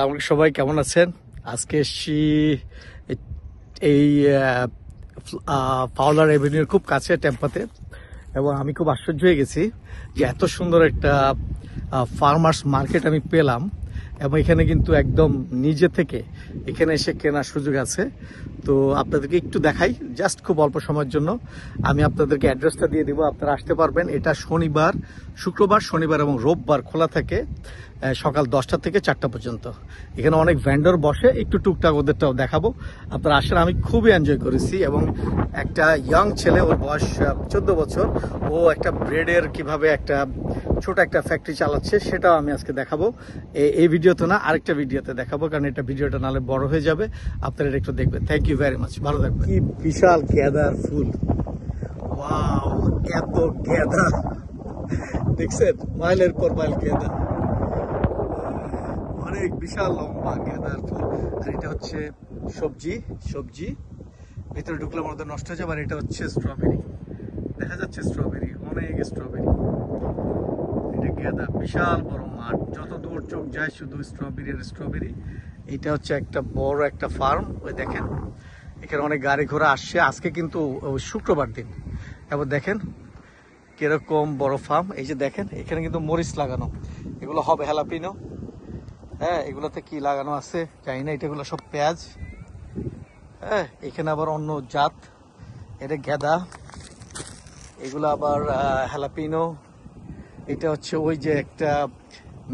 আসসালামু আলাইকুম, সবাই কেমন আছেন? আজকে এসছি এই ফাওলার এভিনিউর খুব কাছে টেম্পাতে, এবং আমি খুব আশ্চর্য হয়ে গেছি যে এত সুন্দর একটা ফার্মার্স মার্কেট আমি পেলাম, এবং এখানে কিন্তু একদম নিজে থেকে এখানে এসে কেনার সুযোগ আছে। তো আপনাদেরকে একটু দেখাই, জাস্ট খুব অল্প সময়ের জন্য। আমি আপনাদেরকে অ্যাড্রেসটা দিয়ে দিব, আপনারা আসতে পারবেন। এটা শনিবার, শুক্রবার, শনিবার এবং রোববার খোলা থাকে সকাল 10টা থেকে 4টা পর্যন্ত। এখানে অনেক ভেন্ডর বসে, একটু টুকটাক ওদেরটাও দেখাবো। আপনারা আসলে আমি খুবই এনজয় করেছি, এবং একটা ইয়াং ছেলে, ওর বয়স 14 বছর, ও একটা ব্রেডের কিভাবে একটা ছোট একটা ফ্যাক্টরি চালাচ্ছে সেটাও আমি আজকে দেখাবো। এই ভিডিওতে না, আরেকটা ভিডিওতে দেখাবো, কারণ এটা ভিডিওটা নাহলে বড় হয়ে যাবে। আপনারা এটা একটু দেখবেন। থ্যাংক ইউ ভেরি মাচ, ভালো থাকবেন। কি বিশাল গেঁদার ফুল, ওয়াও! এত গেঁদা দেখছেন, মাইলের পর মাইল গেঁদা, অনেক বিশাল লম্বা গেঁদার ফুল। আর এটা হচ্ছে সবজি ভিতরে ঢুকলে মধ্যে নষ্ট হয়ে যাবে। আর এটা হচ্ছে স্ট্রবেরি, দেখা যাচ্ছে স্ট্রবেরি, অনেক স্ট্রবেরি। এটা গেঁদা, বিশাল বড় মাঠ, যত দূর চোখ যায় শুধু স্ট্রবেরি আর স্ট্রবেরি। এটা হচ্ছে একটা বড় একটা ফার্ম, ওই দেখেন এখানে অনেক গাড়ি ঘোড়া আসছে। আজকে কিন্তু শুক্রবার দিন, এবার দেখেন কিরকম বড় ফার্ম। এই যে দেখেন এখানে কিন্তু মরিচ লাগানো, এগুলো হবে হ্যালাপিনো। হ্যাঁ, এগুলোতে কি লাগানো আছে জানি না, এটাগুলো সব পেঁয়াজ। হ্যাঁ, এখানে আবার অন্য জাত, এটা গেঁদা, এগুলো আবার হ্যালাপিনো। এটা হচ্ছে ওই যে একটা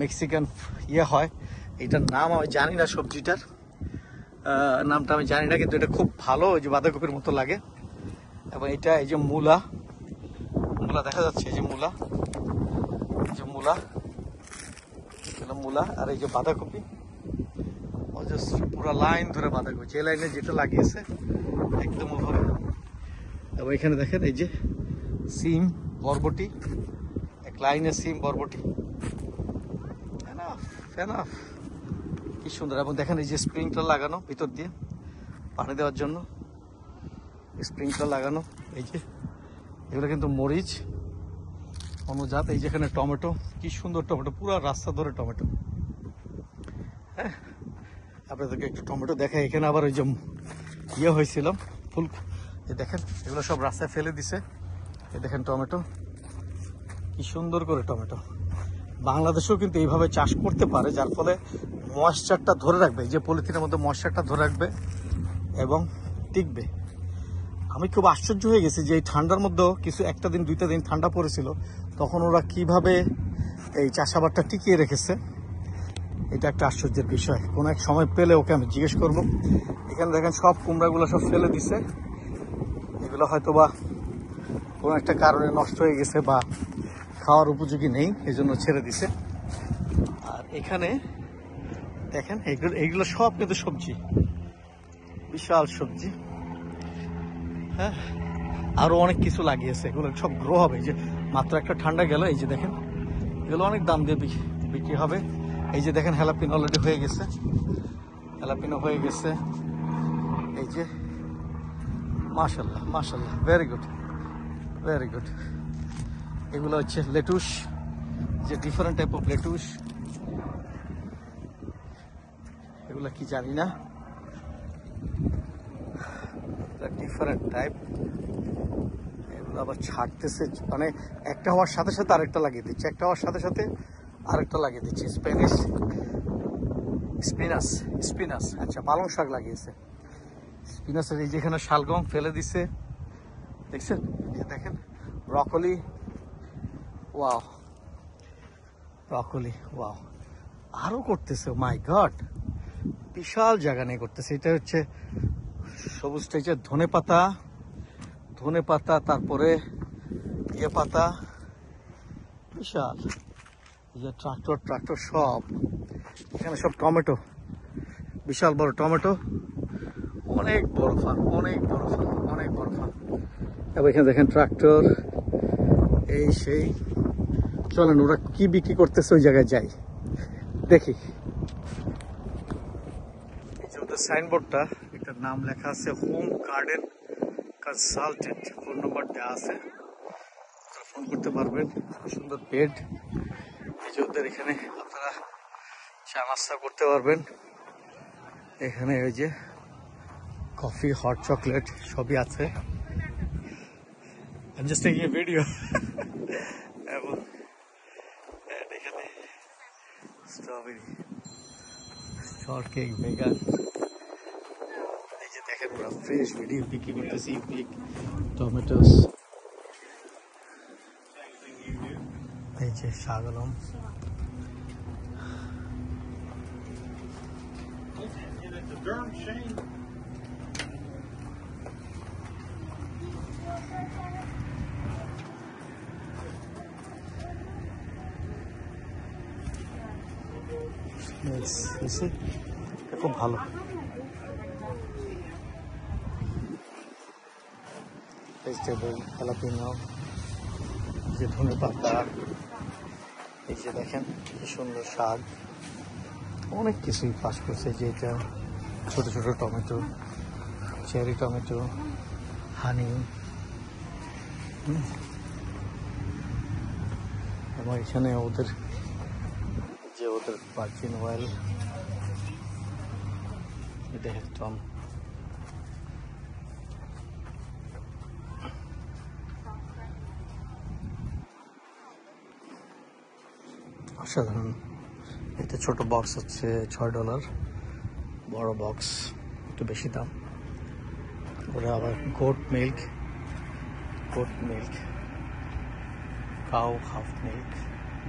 মেক্সিকান হয়, এটার নাম আমি জানি না, সবজিটার নামটা আমি জানি না, কিন্তু এটা খুব ভালো, ওই যে বাঁধাকপির মতো লাগে। এবং এটা এই যে মূলা দেখা যাচ্ছে, এই যে মূলা, মূলা, আর এই যে বাঁধাকপি, পুরো লাইন ধরে বাঁধাকপি, যে লাইনে যেটা লাগিয়েছে একদম ওভাবে। এবং এখানে দেখেন এই যে সিম, বরবটি, এক লাইনে সিম, বরবটি, কি সুন্দর। এবং দেখেন এই যে স্প্রিংকলার লাগানো ভিতর দিয়ে পানি দেওয়ার জন্য, স্প্রিংকলার লাগানো। এই যে এগুলো কিন্তু মরিচ অনুজাত। এই যেখানে টমেটো, কি সুন্দর টমেটো, পুরো রাস্তা ধরে টমেটো। হ্যাঁ, আপনাদেরকে একটু টমেটো দেখাই। এখানে আবার ওই যে হয়েছিল ফুল, এই দেখেন এগুলো সব রাস্তায় ফেলে দিছে। এই দেখেন টমেটো, কি সুন্দর করে টমেটো। বাংলাদেশেও কিন্তু এইভাবে চাষ করতে পারে, যার ফলে ময়েশ্চারটা ধরে রাখবে, যে পলিথিনের মধ্যে ময়েশ্চারটা ধরে রাখবে এবং টিকবে। আমি খুব আশ্চর্য হয়ে গেছি যে এই ঠান্ডার মধ্যেও কিছু একটা দিন দুইটা দিন ঠান্ডা পড়েছিল, তখন ওরা কিভাবে এই চাষাবাদটা টিকিয়ে রেখেছে। এটা একটা আশ্চর্যের বিষয়। কোনো এক সময় পেলে ওকে আমি জিজ্ঞেস করবো। এখানে দেখেন সব কুমড়াগুলো সব ফেলে দিছে, এগুলো হয়তো বা কোনো একটা কারণে নষ্ট হয়ে গেছে বা খাওয়ার উপযোগী নেই, এজন্য ছেড়ে দিছে। আর এখানে দেখেন এইগুলো সব কিন্তু সবজি, বিশাল সবজি। হ্যাঁ, আরো অনেক কিছু লাগিয়েছে, এগুলো সব গ্রো হবে। যে মাত্র একটা ঠান্ডা গেল, এই যে দেখেন এগুলো অনেক দাম দিয়ে বিক্রি হবে। এই যে দেখেন হ্যালাপিনো অলরেডি হয়ে গেছে, হ্যালাপিনো হয়ে গেছে। এই যে মাশাল্লাহ মাশাল্লাহ, ভেরি গুড ভেরি গুড। এগুলো হচ্ছে লেটুস, যে ডিফারেন্ট টাইপ অফ লেটুস, এগুলো কি জানি না, ডিফারেন্ট টাইপ। এগুলো আবার ছাড়তেছে, মানে একটা হওয়ার সাথে সাথে আরেকটা লাগিয়ে দিচ্ছে, একটা হওয়ার সাথে সাথে আরেকটা লাগিয়ে দিচ্ছে। স্পিনাস, আচ্ছা, পালং শাক লাগিয়েছে। স্পিনাসের এই যেখানে শালগম ফেলে দিছে, দেখছেন? দেখেন ব্রকলি, ওয়াও, আরো করতেছে, মাই গড, বিশাল জায়গা নিয়ে করতেছে। এটা হচ্ছে সবুজটা, এই যে ধনে পাতা, তারপরে পাতা, বিশাল। এই যে ট্রাক্টর সব, এখানে সব টমেটো, বিশাল বড় টমেটো, অনেক বড় ফার্ম। এবার এখানে দেখেন ট্রাক্টর, এই সেই। চলেন ওরা কি বিক্রি করতেছে ওই জায়গায় যাই, দেখি। এই যে ওদের সাইনবোর্ডটা, এটার নাম লেখা আছে হোম গার্ডেন কনসালটেন্ট, ফোন নম্বর দেওয়া আছে, ফোন করতে পারবেন। সুন্দর বেড, এই যে ওদের এখানে আপনারা চা নাস্তা করতে পারবেন এখানে। ওই যে কফি, হট চকলেট সবই আছে। I'm just taking a video. এবং এখানে স্ট্রবেরি, শর্ট কেক, ভেগান। এই যে দেখেন পুরো ফ্রেশ ভিডিও বিক্রি করতেছি, পিক টমেটোস। এই যে শাগলম, খুব ভালো। ভেজিটেবল, jalapeno, যে ধনে পাতা, এই যে দেখেন কি সুন্দর শাক, অনেক কিছুই পাস করছে। যে এটা ছোট ছোট টমেটো, চেরি টমেটো, হানি, এবং এখানে ওদের ভার্জিন অয়েল, এটা একদম অসাধারণ। এটা ছোট বক্স হচ্ছে $6, বড় বক্স একটু বেশি দাম। ওরা আবার goat milk, cow half milk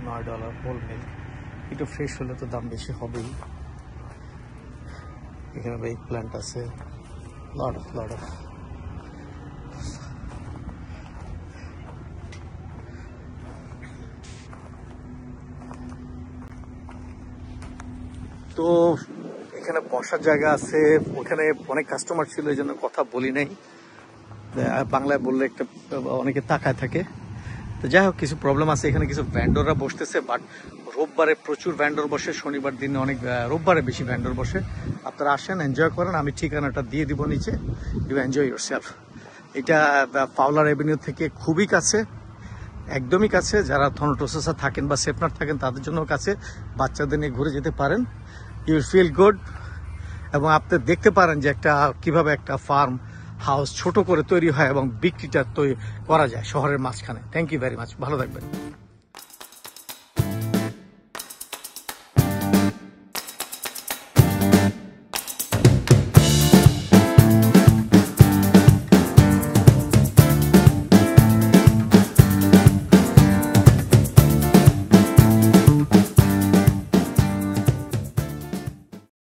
$9, whole milk. একটু ফ্রেশ হলে তো দাম বেশি হবেই। এখানে এগ প্ল্যান্ট আছে, লট অফ তো এখানে বসার জায়গা আছে। ওখানে অনেক কাস্টমার ছিল, এই জন্য কথা বলি নাই। বাংলায় বললে একটা অনেকে তাকায় থাকে। তো যাই হোক, কিছু প্রবলেম আছে। এখানে কিছু ভ্যান্ডররা বসতেছে, বাট রোববারে প্রচুর ভ্যান্ডর বসে, শনিবার দিনে অনেক, রোববারে বেশি ভ্যান্ডর বসে। আপনারা আসেন, এনজয় করেন। আমি ঠিকানাটা দিয়ে দিব নিচে, ইউ এনজয় ইউর সেলফ। এটা পাওলার এভিনিউ থেকে খুবই কাছে, একদমই কাছে। যারা থনোটোসা থাকেন বা সেপনার থাকেন তাদের জন্য কাছে, বাচ্চাদের নিয়ে ঘুরে যেতে পারেন। You feel good. এবং আপনি দেখতে পারেন যে কিভাবে একটা ফার্ম হাউস ছোট করে তৈরি হয় এবং বিক্রিটা করা যায় শহরের মাঝখানে। থ্যাংক ইউ ভেরি মাচ, ভালো থাকবেন।